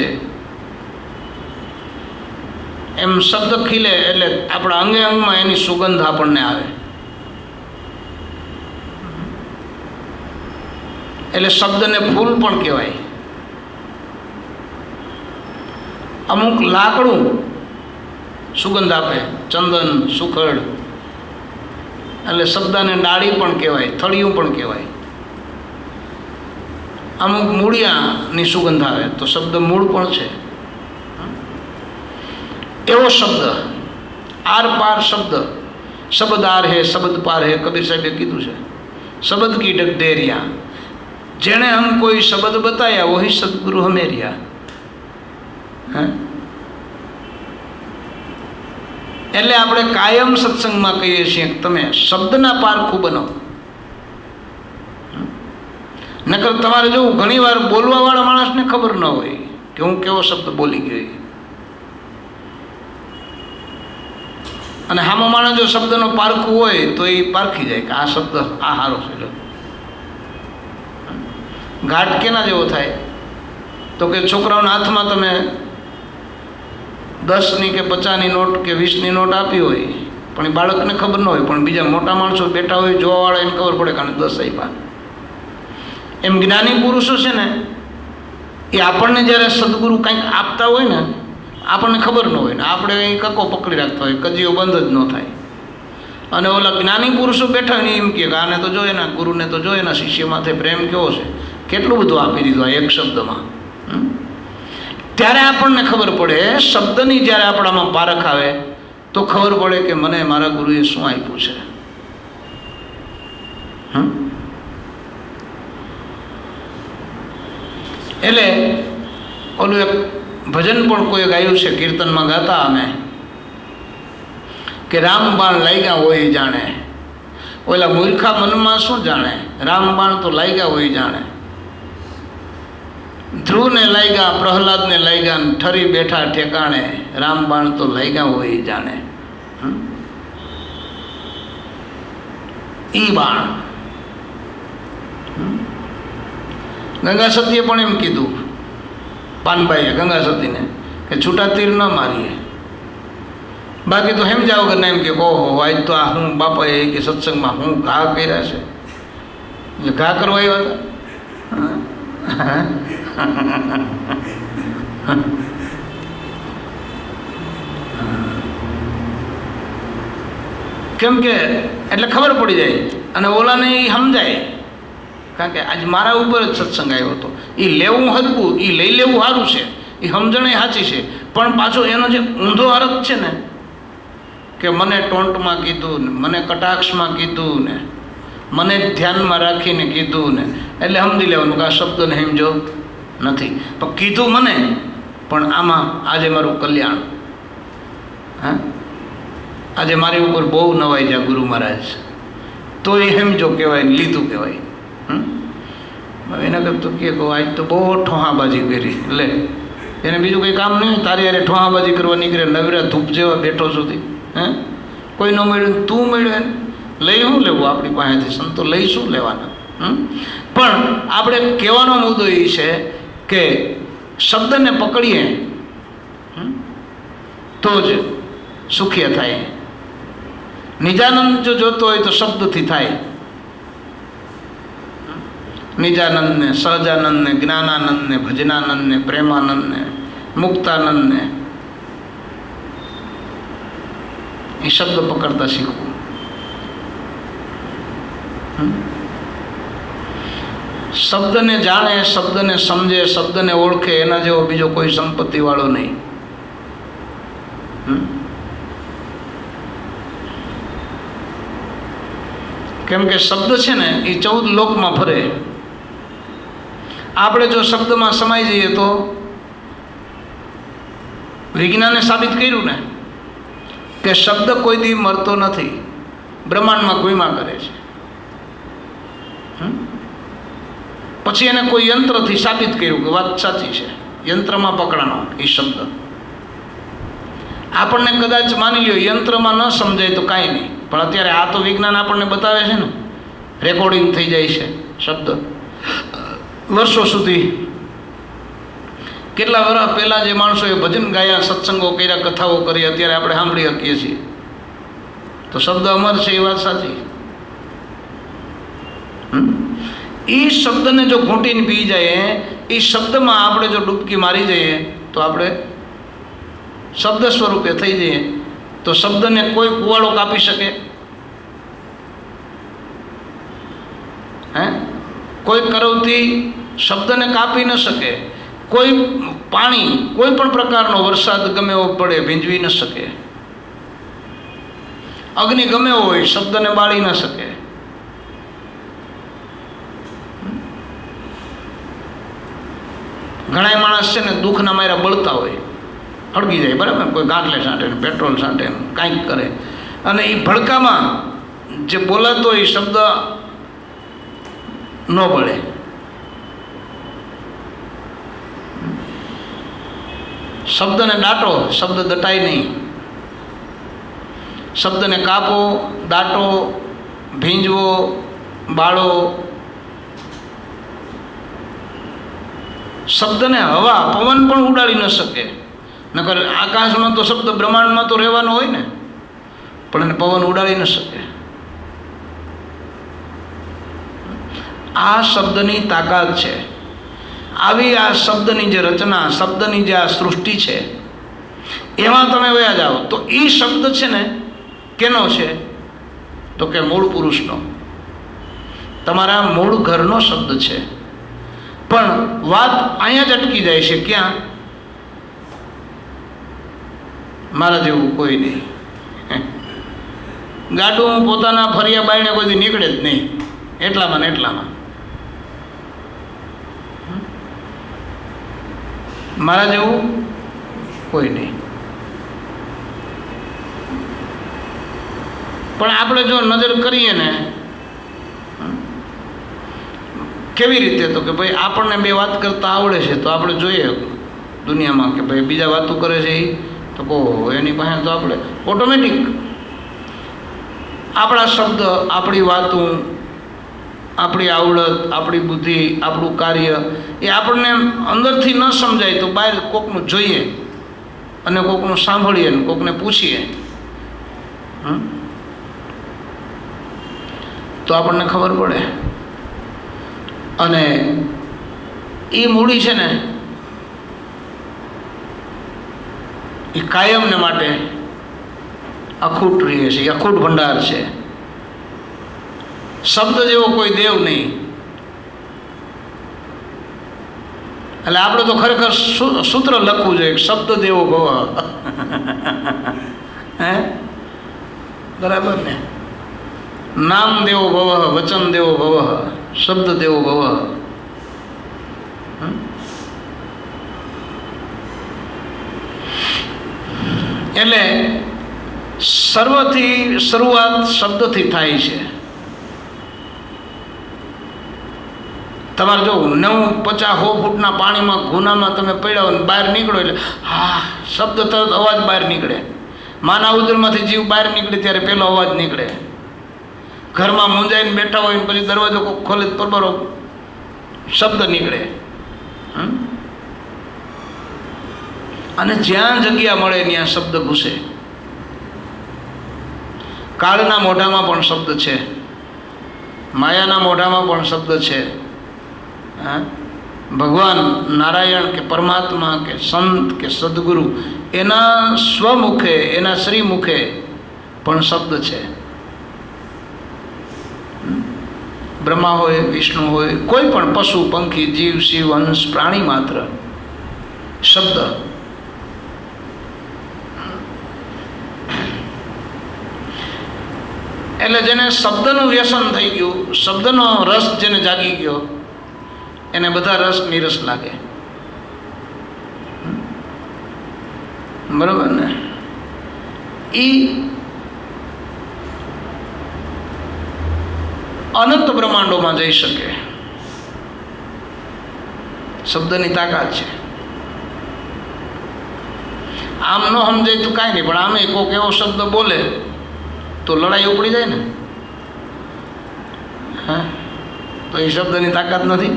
એમ શબ્દ ખીલે એટલે આપણા અંગે અંગમાં એની સુગંધ આપણને આવે. એટલે શબ્દને ફૂલ પણ કહેવાય. અમુક લાકડું સુગંધ આપે, ચંદન, સુખડ, એટલે શબ્દને ડાળી પણ કહેવાય, થળિયું પણ કહેવાય. અમુક મૂળિયાની સુગંધ આવે તો શબ્દ મૂળ પણ છે. એવો શબ્દ આર પાર શબ્દ, શબ્દ આર હે શબ્દ પાર હે, કબીર સાહેબે કીધું છે. શબ્દ કી ડગડેરિયા, જેણે હમ કોઈ શબ્દ બતાયા વહી સદગુરુ હમેરિયા. એટલે આપણે કાયમ સત્સંગમાં કહીએ છીએ કે તમે શબ્દના પારખું બનો. નકર તમારે જોવું ઘણી વાર બોલવાવાળા માણસને ખબર ન હોય કે હું કેવો શબ્દ બોલી ગયો. અને સામો માણસ જો શબ્દનો પારખું હોય તો એ પારખી જાય કે આ શબ્દ આ સારો છે. જો ઘાટ કેના જેવો થાય તો કે છોકરાઓના હાથમાં તમે 10ની કે 50ની નોટ કે 20ની નોટ આપી હોય, પણ એ બાળકને ખબર ન હોય, પણ બીજા મોટા માણસો બેઠા હોય જોવાવાળા એને ખબર પડે કારણ 10 આપ્યા. એમ જ્ઞાની પુરુષો છે ને એ આપણને જ્યારે સદગુરુ કંઈક આપતા હોય ને આપણને ખબર ન હોય ને આપણે અહીં કક્કો પકડી રાખતા હોય, કજીઓ બંધ જ ન થાય. અને ઓલા જ્ઞાની પુરુષો બેઠા હોય ને એમ કે આને તો જોઈએ ને ગુરુને તો જોઈએ ને શિષ્ય માથે પ્રેમ કેવો છે, કેટલું બધું આપી દીધું આ એક શબ્દમાં. ત્યારે આપણને ખબર પડે, શબ્દની જ્યારે આપણામાં પારખ આવે તો ખબર પડે કે મને મારા ગુરુએ શું આપ્યું છે. એટલે ઓલું એક ભજન પણ કોઈ ગાયું છે, કીર્તનમાં ગાતા અમે કે રામબાણ લાગ્યા હોય જાણે, ઓલા મૂર્ખા મનમાં શું જાણે, રામબાણ તો લાગ્યા હોય જાણે. ધ્રુવને લાગ્યા, પ્રહલાદને લાગ્યા, ઠરી બેઠા ઠેકાણે, રામબાણ તો લાગ્યા હોય જાણે. ઈ બાણ ગંગા સતીએ પણ એમ કીધું, પાનભાઈએ ગંગા સતીને કે છૂટા તીર ન મારીએ. બાકી તો સમજાવ કે એમ કે ઓહો આજ તો આ હું બાપાએ કે સત્સંગમાં હું ઘા કર્યા છે, એટલે ઘા કરવા આવ્યા હતા. કેમ કે એટલે ખબર પડી જાય અને ઓલાને એ સમજાય, કારણ કે આજ મારા ઉપર જ સત્સંગ આવ્યો હતો. એ લેવું હરકું, એ લઈ લેવું સારું છે, એ સમજણ સાચી છે, પણ પાછો એનો જે ઊંધો અર્થ છે ને કે મને ટોંટમાં કીધું ને, મને કટાક્ષમાં કીધું ને, મને ધ્યાનમાં રાખીને કીધું ને, એટલે સમજી લેવાનું કે આ શબ્દને સમજો નથી, પણ કીધું મને, પણ આમાં આજે મારું કલ્યાણ. હા, આજે મારી ઉપર બહુ નવાઈ જાય ગુરુ મહારાજ, તો એ સમજો કહેવાય, લીધું કહેવાય. એના કરતું કે આજ તો બહુ ઠોહાબાજી કરી, લે એને બીજું કંઈ કામ નહીં, તારી યારે ઠોહાબાજી કરવા નીકળે, નવીરા ધૂપ જેવા બેઠો સુધી. કોઈ ન મળ્યું, તું મળ્યો એને લઈ શું લેવું આપણી પાસેથી, સંતો લઈ શું લેવાના. પણ આપણે કહેવાનો મુદ્દો એ છે કે શબ્દને પકડીએ તો જ સુખી થાય. નિજાનંદ જો જોતો હોય તો શબ્દથી થાય. નિજાનંદને, સહજાનંદને, જ્ઞાનાનંદને, ભજનાનંદને, પ્રેમાનંદને, મુક્તાનંદને એ શબ્દ પકડતા શીખવું. શબ્દને જાણે, શબ્દને સમજે, શબ્દને ઓળખે, એના જેવો બીજો કોઈ સંપત્તિ વાળો નહીં. કેમ કે શબ્દ છે ને એ 14 લોકમાં ફરે. આપણે જો શબ્દમાં સમાઈ જઈએ તો વિજ્ઞાને સાબિત કર્યું ને કે શબ્દ કોઈ દી મરતો નથી, બ્રહ્માંડમાં ગુમ્યા કરે છે. પછી એને કોઈ યંત્રથી સાબિત કર્યું કે વાત સાચી છે, યંત્રમાં પકડાનો એ શબ્દ. આપણને કદાચ માની લ્યો યંત્રમાં ન સમજાય તો કાંઈ નહીં, પણ અત્યારે આ તો વિજ્ઞાન આપણને બતાવે છે ને, રેકોર્ડિંગ થઈ જાય છે શબ્દ વર્ષો સુધી. કેટલા વર્ષ પહેલાં જે માણસોએ ભજન ગાયા, સત્સંગો કર્યા, કથાઓ કરી, અત્યારે આપણે સાંભળી શકીએ છીએ. તો શબ્દ અમર છે, એ વાત સાચી. એ શબ્દને જો ઘૂંટીને પી જાય, એ શબ્દમાં આપણે જો ડૂબકી મારી જઈએ તો આપણે શબ્દ સ્વરૂપે થઈ જઈએ. તો શબ્દને કોઈ કુવાડો કાપી શકે? કોઈ કરવતી શબ્દને કાપી ન શકે. કોઈ પાણી, કોઈ પણ પ્રકારનો વરસાદ ગમે એવો પડે, ભીંજવી ન શકે. અગ્નિ ગમે એવો હોય, શબ્દને બાળી ન શકે. ઘણા માણસ છે ને દુઃખના માર્યા બળતા હોય, હળગી જાય, બરાબર, કોઈ ગાંઠલે છાંટે ને પેટ્રોલ છાંટે ને કાંઈક કરે, અને એ ભડકામાં જે બોલાતો એ શબ્દ ન બળે. શબ્દને દાટો, શબ્દ દટાય નહીં. શબ્દને કાપો, દાટો, ભીંજવો, બાળો. શબ્દને હવા, પવન પણ ઉડાડી ન શકે. નકર આકાશમાં તો શબ્દ બ્રહ્માંડમાં તો રહેવાનો હોય ને, પણ એને પવન ઉડાડી ન શકે. આ શબ્દની તાકાત છે. આવી આ શબ્દની જે રચના, શબ્દની જે આ સૃષ્ટિ છે, એમાં તમે વયા જાઓ તો એ શબ્દ છે ને કેનો છે? તો કે મૂળ પુરુષનો, તમારા મૂળ ઘરનો શબ્દ છે. પણ વાત અહીંયા જ અટકી જાય છે. ક્યાં? મારા જેવું કોઈ નહીં. ગાડું પોતાના ફરિયા બાયણે કોઈ નીકળે જ નહીં, એટલામાં ને એટલામાં. મારા જેવું કોઈ નહીં. પણ આપણે જો નજર કરીએ ને, કેવી રીતે? તો કે ભાઈ આપણને બે વાત કરતા આવડે છે તો આપણે જોઈએ દુનિયામાં કે ભાઈ બીજા વાતો કરે છે એ તો કહો એની પાસે તો આપણે ઓટોમેટિક આપણા શબ્દ, આપણી વાતો, આપણી આવડત, આપણી બુદ્ધિ, આપણું કાર્ય એ આપણને અંદરથી ન સમજાય તો બહાર કોકનું જોઈએ અને કોકનું સાંભળીએ ને કોકને પૂછીએ તો આપણને ખબર પડે. અને એ મૂડી છે ને એ કાયમને માટે અખૂટ રહે છે, એ અખૂટ ભંડાર છે. શબ્દ જેવો કોઈ દેવ નહીં. એટલે આપણે તો ખરેખર સૂત્ર લખવું જોઈએ, શબ્દ દેવો ભવ. હે, બરાબર ને? નામ દેવો ભવ, વચન દેવો ભવ, શબ્દ દેવો ભવ. એટલે સર્વથી શરૂઆત શબ્દથી થાય છે. તમારે જો 90-50 ફૂટના પાણીમાં ગુનામાં તમે પડ્યા હોય બહાર નીકળો એટલે હા શબ્દ તરત અવાજ બહાર નીકળે. માના ઉદરમાંથી જીવ બહાર નીકળે ત્યારે પહેલો અવાજ નીકળે. ઘરમાં મૂંઝાઈને બેઠા હોય ને પછી દરવાજો ખોલે પરબરો શબ્દ નીકળે. અને જ્યાં જગ્યા મળે ત્યાં શબ્દ ઘૂસે. કાળના મોઢામાં પણ શબ્દ છે, માયાના મોઢામાં પણ શબ્દ છે. ભગવાન નારાયણ કે પરમાત્મા કે સંત કે સદગુરુ એના સ્વમુખે, એના શ્રીમુખે પણ શબ્દ છે. બ્રહ્મા હોય, વિષ્ણુ હોય, કોઈ પણ પશુ, પંખી, જીવ, શિવ, અંશ, પ્રાણી માત્ર શબ્દ. એટલે જેને શબ્દનું વ્યસન થઈ ગયું, શબ્દનો રસ જેને જાગી ગયો એને બધા રસ નીરસ લાગે. બરાબર ને? એ અનંત બ્રહ્માંડોમાં જઈ શકે. શબ્દની તાકાત છે. આમ ન સમજાય તો કાંઈ નહીં, પણ આમે કોઈક એવો શબ્દ બોલે તો લડાઈ ઉપડી જાય ને. હા, તો એ શબ્દની તાકાત નથી.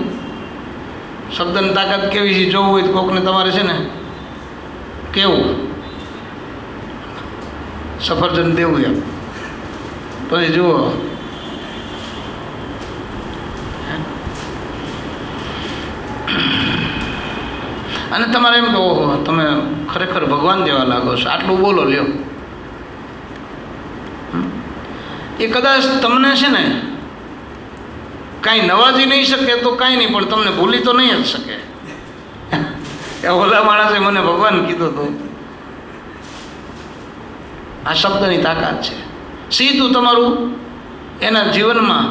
શબ્દની તાકાત કેવી છે જોવું હોય તો કોકને તમારે છે ને કેવું સફરજન દેવું એમ, પછી જુઓ અને તમારે એમ કે ઓહો તમે ખરેખર ભગવાન જેવા લાગો છો, આટલું બોલો લ્યો. એ કદાચ તમને છે ને કાંઈ નવાજી નહીં શકે તો કાંઈ નહીં, પણ તમને ભૂલી તો નહીં જ શકે. એ ઓલા માણસે મને ભગવાન કીધું હતું. આ શબ્દની તાકાત છે. સીધું તમારું એના જીવનમાં,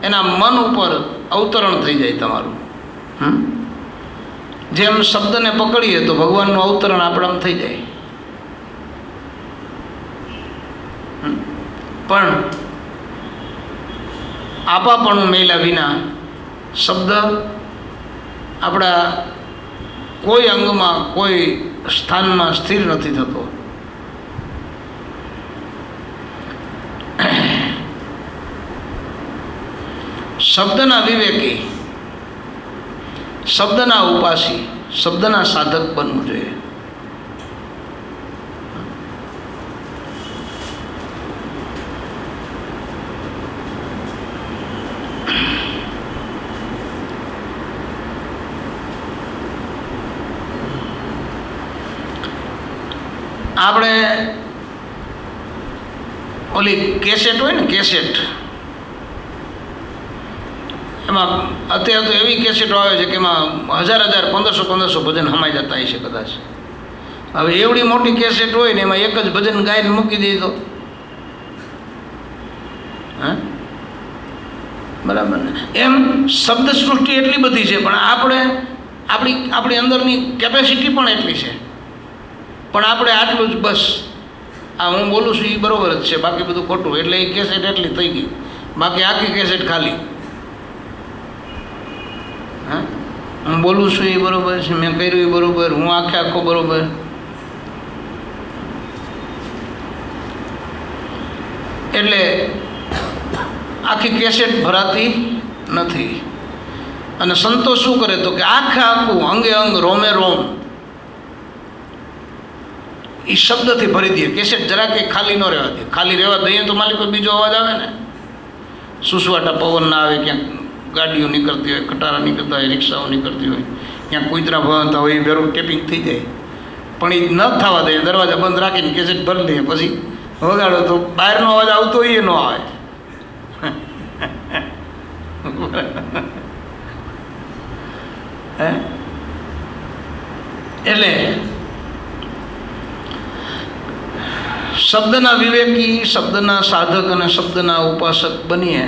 એના મન ઉપર અવતરણ થઈ જાય તમારું. જેમ શબ્દને પકડીએ તો ભગવાનનું અવતરણ આપણામાં થઈ જાય. પણ આપાપણું મેલ્યા વિના શબ્દ આપણા કોઈ અંગમાં, કોઈ સ્થાનમાં સ્થિર નથી થતો. શબ્દના વિવેકી, શબ્દના ઉપાસી, શબ્દના સાધક બનવું જોઈએ. આપણે ઓલી કેસેટ હોય ને, કેસેટ, એમાં અત્યારે તો એવી કેસેટો આવે છે કે એમાં 1000 1500 ભજન હમાઈ જતા હશે કદાચ. હવે એવડી મોટી કેસેટ હોય ને એમાં એક જ ભજન ગાઈને મૂકી દઈએ તો હા બરાબર ને. એમ શબ્દ સૃષ્ટિ એટલી બધી છે, પણ આપણી અંદરની કેપેસિટી પણ એટલી છે, પણ આપણે આટલું જ બસ આ હું બોલું છું એ બરાબર જ છે, બાકી બધું ખોટું, એટલે એ કેસેટ એટલી થઈ ગઈ, બાકી આખી કેસેટ ખાલી. હા હું બોલું છું એ બરાબર છે, મેં કર્યું એ બરાબર, હું આખો બરાબર. એટલે આખી કેસેટ ભરાતી નથી. અને સંતો શું કરે તો કે આખું અંગે અંગ રોમે રોમ એ શબ્દથી ભરી દે. કેસેટ જરા કંઈ ખાલી ન રહેવા દે. ખાલી રહેવા દઈએ તો માલિક કોઈ બીજો અવાજ આવે ને, સુસવાટા પવન ના આવે, ક્યાંક ગાડીઓ નીકળતી હોય, કટારા નીકળતા હોય, રિક્ષાઓ નીકળતી હોય, ક્યાંક કૂતરા ભણતા હોય, એ વેરું ટેપિંગ થઈ જાય. પણ એ ન થવા દે, દરવાજા બંધ રાખીને કેસેટ ભરી લઈએ, પછી વગાડો તો બહારનો અવાજ આવતો હોય એ ન આવે. હે એટલે શબ્દના વિવેકી, શબ્દના સાધક અને શબ્દના ઉપાસક બનીએ.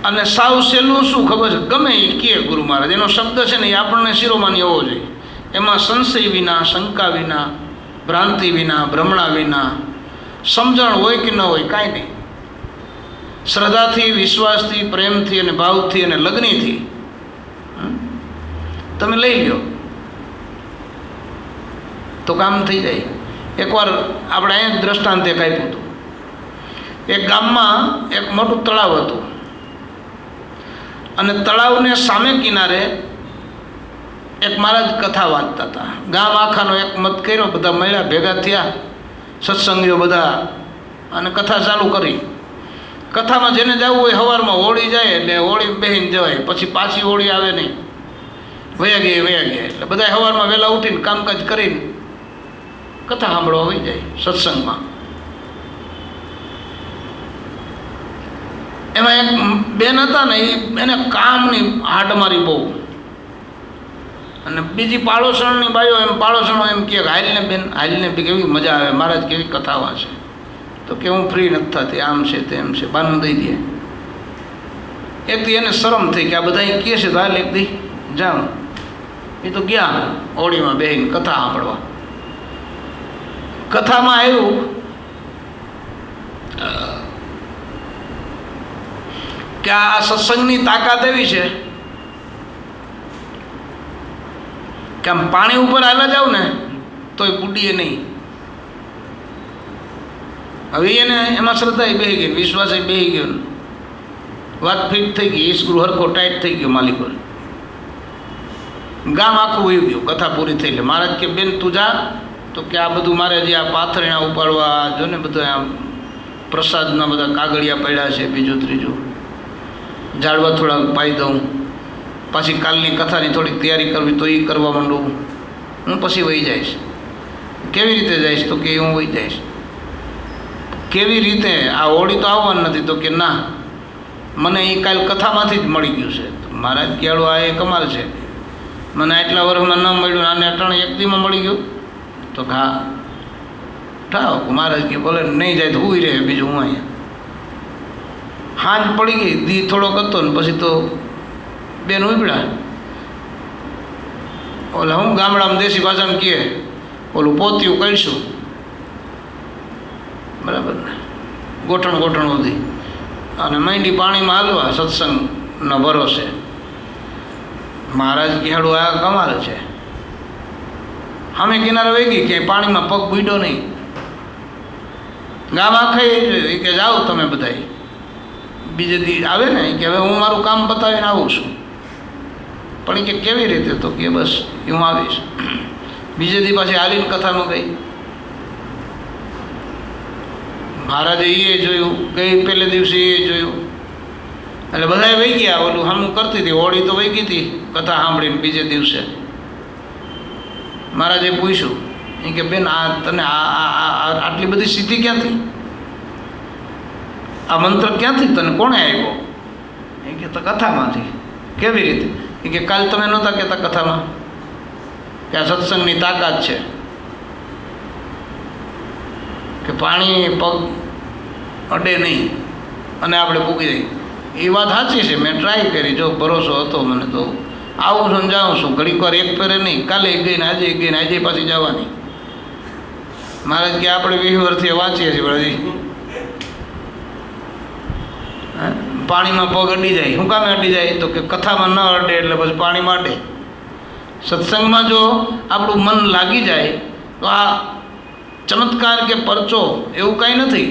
અને સાવ સહેલું શું ખબર છે, ગમે એ કહે ગુરુ મહારાજ, એનો શબ્દ છે ને એ આપણને શિરોમાની હોવો જોઈએ. એમાં સંશય વિના, શંકા વિના, ભ્રાંતિ વિના, ભ્રમણા વિના, સમજણ હોય કે ન હોય કાંઈ નહીં. શ્રદ્ધાથી, વિશ્વાસથી, પ્રેમથી અને ભાવથી અને લગ્નથી તમે લઈ લો તો કામ થઈ જાય. એકવાર આપણે અહીંયા દ્રષ્ટાંત એક આપ્યું હતું. એક ગામમાં એક મોટું તળાવ હતું અને તળાવને સામે કિનારે એક મહારાજ કથા વાંચતા હતા. ગામ આખાનો એક મત કર્યો, બધા મળ્યા, ભેગા થયા, સત્સંગીઓ બધા, અને કથા ચાલુ કરી. કથામાં જેને જવું હોય સવારમાં હોળી જાય એટલે હોળી બેહીને જવાય, પછી પાછી હોળી આવે નહીં, વયા ગયા. એટલે બધા સવારમાં વહેલા ઉઠીને કામકાજ કરીને કથા સાંભળવા હોઈ જાય સત્સંગમાં. એમાં એક બેન હતા ને, એને કામની હાડમારી બહુ, અને બીજી પાડોશણની બાઈઓ એમ, પાડોશણો એમ કહે હાલને બેન, હાલને કેવી મજા આવે, મહારાજ કેવી કથા વાંચે. તો કે હું ફ્રી નથી થતી, આમ છે તેમ છે, બાનું દઈ દે. એક દી એને શરમ થઈ કે આ બધા કહે છે તો હાલ એક દી જાઉં. એ તો ગયા હોળીમાં બેહીને કથા સાંભળવા. કથામાં આવ્યું કે આ સત્સંગની તાકાત એવી છે કે આમ પાણી ઉપર હાલા જાવ ને તોય બુડીએ નહીં. હવે એને એમાં શ્રદ્ધા બેસી ગઈ, વિશ્વાસ બેસી ગયો, વાત ફિટ થઈ ગઈ, સ્ક્રૂ હરખો ટાઈટ થઈ ગયો માલિકો. ગામ આખું વયું ગયું, કથા પૂરી થઈ. એટલે મહારાજ કે બેન તું જા, તો કે આ બધું મારે જે આ પાથરણા ઉપાડવા જો ને, બધા આ પ્રસાદના બધા કાગળિયા પડ્યા છે, બીજું ત્રીજું, ઝાડવા થોડાક પાઈ દઉં, પાછી કાલની કથાની થોડીક તૈયારી કરવી તો એ કરવા માંડું, હું પછી વહી જઈશ. કેવી રીતે જઈશ તો કે હું વહી જઈશ. કેવી રીતે? આ હોળી તો આવવાની નથી. તો કે ના, મને એ કાલ કથામાંથી જ મળી ગયું છે. મહારાજ કહેવાડું આ એ કમાલ છે, મને આટલા વર્ષમાં ન મળ્યું, આને અટાણે એક દીમાં મળી ગયું. તો હા ઠાવ. મહારાજ કે ભલે નહીં જાય તો હુઈ રહે, બીજું હું અહીંયા. હાંજ પડી ગઈ, દી થોડોક હતો ને પછી તો બેન ઉપડ્યા. ઓલા હું ગામડામાં દેશી ભાષામાં કહે ઓલું પોતિયું કરીશું, બરાબર ને, ગોઠણ સુધી, અને માંડી પાણીમાં હાલવા સત્સંગનો ભરોસે. મહારાજ કહેવાડું આ કમાલ છે. સામે કિનારે વહી ગઈ, ક્યાંય પાણીમાં પગ બુડ્યો નહીં. ગામ આખે કે જાઓ તમે બધા, બીજે દી આવે ને કે હવે હું મારું કામ પતાવીને આવું છું. પણ એ કે કેવી રીતે? તો કે બસ હું આવીશ. બીજે દી પાછી હાલીને કથામાં ગઈ. મહારાજે એ જોયું, ગઈ પહેલે દિવસે એ જોયું, એટલે બધાએ વહી ગયા. ઓલું હમું કરતી હતી, હોળી તો વહી ગઈ હતી કથા સાંભળીને. બીજે દિવસે મહારાજે પૂછ્યું, એ કે બેન આ તને આટલી બધી સિદ્ધિ ક્યાંથી? આ મંત્ર ક્યાંથી તને કોણે આપ્યો? એ કે તો કથામાંથી. કેવી રીતે? એ કે કાલ તમે નહોતા કહેતા કથામાં કે આ સત્સંગની તાકાત છે, કે પાણી પગ અડે નહીં અને આપણે પૂગી જઈએ. એ વાત સાચી છે, મેં ટ્રાય કરી, જો ભરોસો હતો મને તો આવું છું ને જાઉં છું. ઘડીક વાર એક ફેરે નહીં, કાલે ગઈ ને આજે ગઈ ને આજે પાછી જવાની. મહારાજ કે આપણે 20 વર્ષથી વાંચીએ છીએ પણ હજી પાણીમાં પગ અડી જાય. શું કામે અડી જાય? તો કે કથામાં ન અડે એટલે પછી પાણીમાં અડે. સત્સંગમાં જો આપણું મન લાગી જાય તો આ ચમત્કાર કે પરચો એવું કાંઈ નથી,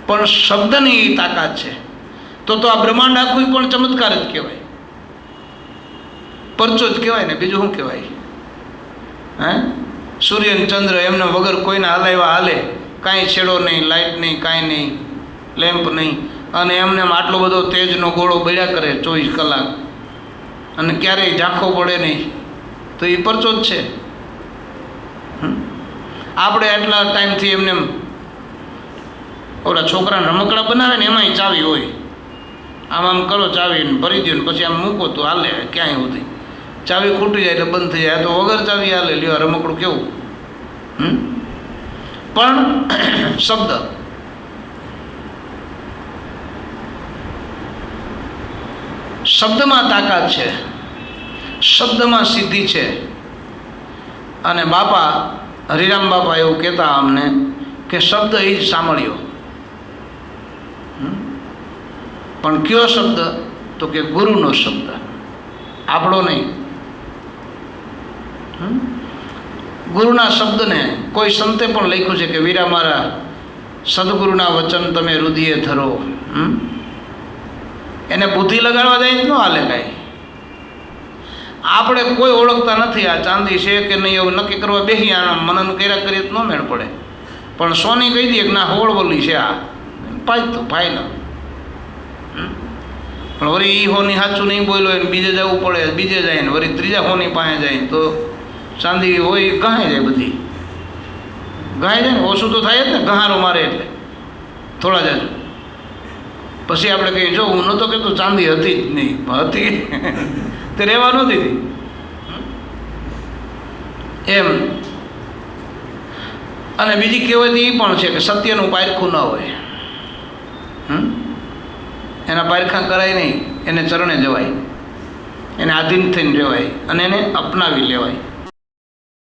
પણ શબ્દની તાકાત છે. તો આ બ્રહ્માંડ આખું પણ ચમત્કાર જ કહેવાય, પરચો જ કહેવાય ને, બીજું શું કહેવાય? હે, સૂર્ય ને ચંદ્ર એમને વગર કોઈને હલાવ્યા હાલે, કાંઈ છેડો નહીં, લાઇટ નહીં, કાંઈ નહીં, લેમ્પ નહીં, અને એમને આટલો બધો તેજનો ગોળો બળ્યા કરે 24 કલાક અને ક્યારેય ઝાંખો પડે નહીં, તો એ પરચો જ છે. આપણે આટલા ટાઈમથી એમને ઓલા છોકરાને રમકડા બનાવે ને એમાંય ચાવી હોય, આમ કરો ચાવીને ભરી દો ને પછી આમ મૂકો તો હાલે ક્યાંય સુધી. ચાવી ખૂટી જાય એટલે બંધ થઈ જાય. તો વગર ચાવી હાલે. લ્યો રમકડું કેવું. પણ શબ્દ, શબ્દમાં તાકાત છે, શબ્દમાં સિદ્ધિ છે. અને બાપા હરિરામ બાપા એવું કહેતા અમને કે શબ્દ એ જ સાંભળ્યો. પણ કયો શબ્દ? તો કે ગુરુનો શબ્દ, આપણો નહીં. ગુરુના શબ્દને કોઈ સંતે પણ લખ્યું છે કે વીરા મારા સદગુરુના વચન તમે હૃદયે ધરો. એને બુદ્ધિ લગાડવા જાય ન હાલે કાંઈ. આપણે કોઈ ઓળખતા નથી આ ચાંદી છે કે નહીં એવું નક્કી કરવા બેસી આના મનન કર્યા કરીએ તો ન મેળ પડે. પણ સોની કહી દઈએ કે ના હોળવલી છે આ પાયતું ફાઇનલ. પણ વળી એ હોની સાચું નહીં બોલ્યો એને બીજે જવું પડે, બીજે જાય ને વળી ત્રીજા હોની પાસે જાય તો ચાંદી હોય ગહાઈ જાય, બધી ગહાઈ જાય ને. ઓછું તો થાય જ ને, ગહારો મારે એટલે થોડા જાજુ. પછી આપણે કહીએ જો હું નહોતો કહેતો ચાંદી હતી જ નહીં, હતી તે રહેવા નહોતી એમ. અને બીજી કહેવત એ પણ છે કે સત્યનું પારખું ન હોય. એના પારખા કરાય નહીં, એને ચરણે જવાય, એને આધીન થઈને રહેવાય અને એને અપનાવી લેવાય.